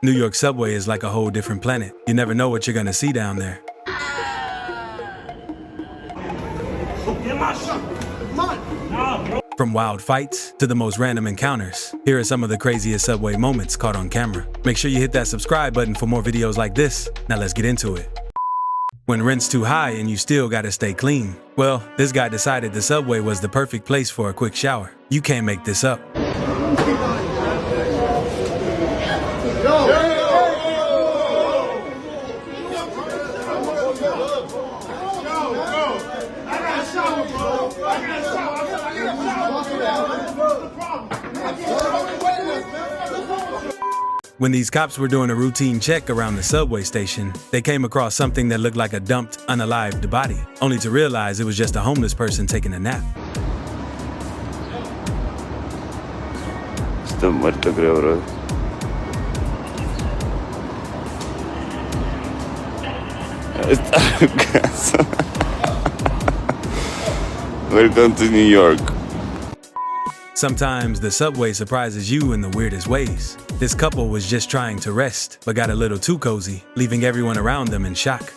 New York Subway is like a whole different planet. You never know what you're gonna see down there. From wild fights to the most random encounters, here are some of the craziest Subway moments caught on camera. Make sure you hit that subscribe button for more videos like this. Now let's get into it. When rent's too high and you still gotta stay clean. Well, this guy decided the Subway was the perfect place for a quick shower. You can't make this up. When these cops were doing a routine check around the subway station, they came across something that looked like a dumped, unalived body, only to realize it was just a homeless person taking a nap. Está muerto, creo, bro. Está en casa. Welcome to New York. Sometimes the subway surprises you in the weirdest ways. This couple was just trying to rest, but got a little too cozy, leaving everyone around them in shock.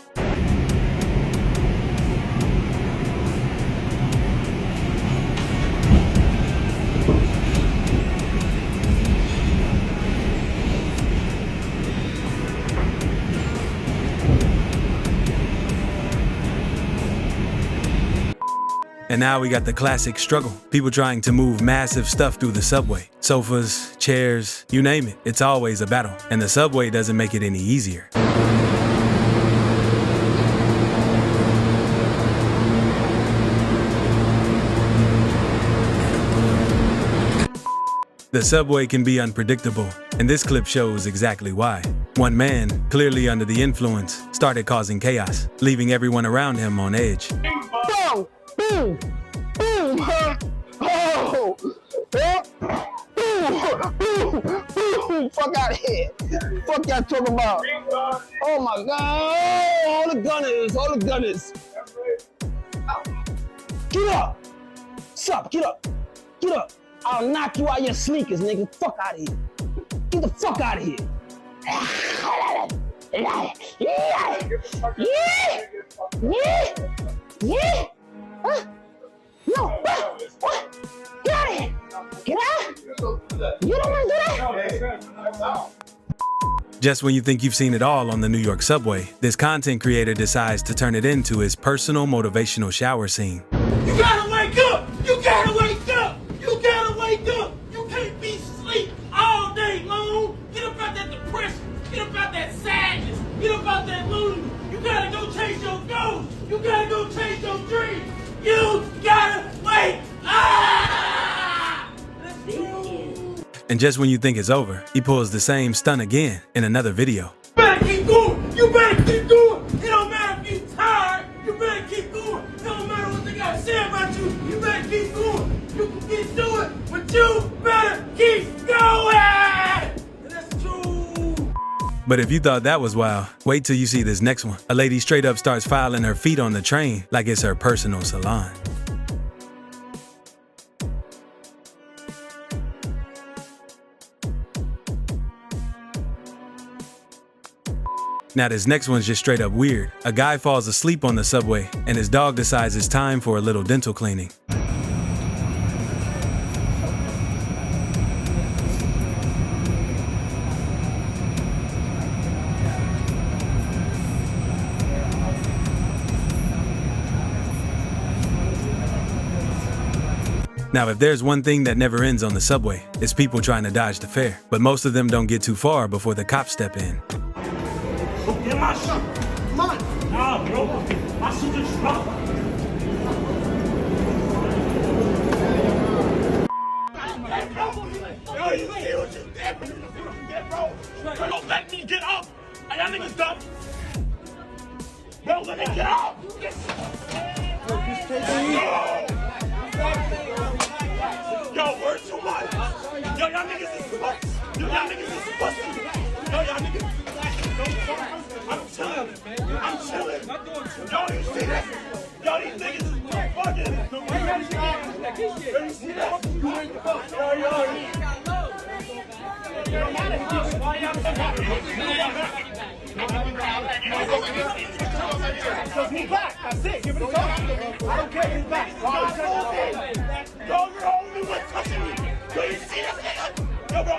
And now we got the classic struggle. People trying to move massive stuff through the subway. Sofas, chairs, you name it. It's always a battle. And the subway doesn't make it any easier. The subway can be unpredictable, and this clip shows exactly why. One man, clearly under the influence, started causing chaos, leaving everyone around him on edge. Boom! Boom! Boom! Oh! Boom! Boom! Fuck out of here! Fuck y'all talking about? Oh my God! All the gunners! All the gunners! Get up! Sup? Get up! Get up! I'll knock you out your sneakers, nigga. Fuck out of here! Get the fuck out of here! Yeah! No! What? Get out of here! Get out! You don't want to do that? Just when you think you've seen it all on the New York subway, this content creator decides to turn it into his personal motivational shower scene. You gotta wake up! You gotta wake up! You gotta wake up! You can't be asleep all day long! Get up out that depression! Get up out that sadness! Get up out that loneliness! You gotta go chase your goals! You gotta go chase your dreams! You gotta wake up! And just when you think it's over, he pulls the same stunt again in another video. You better keep going! You better keep going! It don't matter if you're tired! You better keep going! It don't matter what they gotta say about you! You better keep going! You can get through it, but you better keep going! And that's true! But if you thought that was wild, wait till you see this next one. A lady straight up starts filing her feet on the train like it's her personal salon. Now this next one's just straight up weird. A guy falls asleep on the subway and his dog decides it's time for a little dental cleaning. Now, if there's one thing that never ends on the subway, it's people trying to dodge the fare. But most of them don't get too far before the cops step in. Get my shoe! Come on! Nah, bro. My shoe just dropped. Yo, you see what you did, bro? Don't let me get up! Are y'all niggas dumb? Bro, let me get up! Yo, we're too much! Yo, y'all niggas is pussy! Yo, y'all niggas is pussy! Yo, y'all niggas... I'm chilling! I'm chilling! Yo, you see this? Yo, these niggas is fucking... Yo, you see that? Yo, Just move back. That's it. Give it a touch. I don't care. Move back. Yo, you're the only one touching me. Yo, you see this nigga? Yo, bro.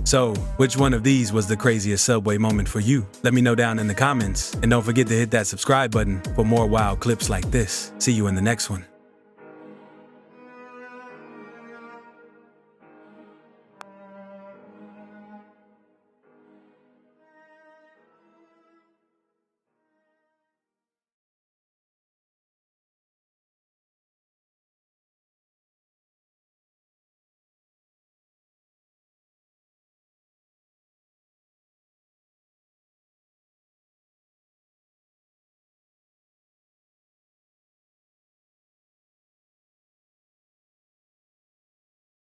So, which one of these was the craziest Subway moment for you? Let me know down in the comments. And don't forget to hit that subscribe button for more wild clips like this. See you in the next one.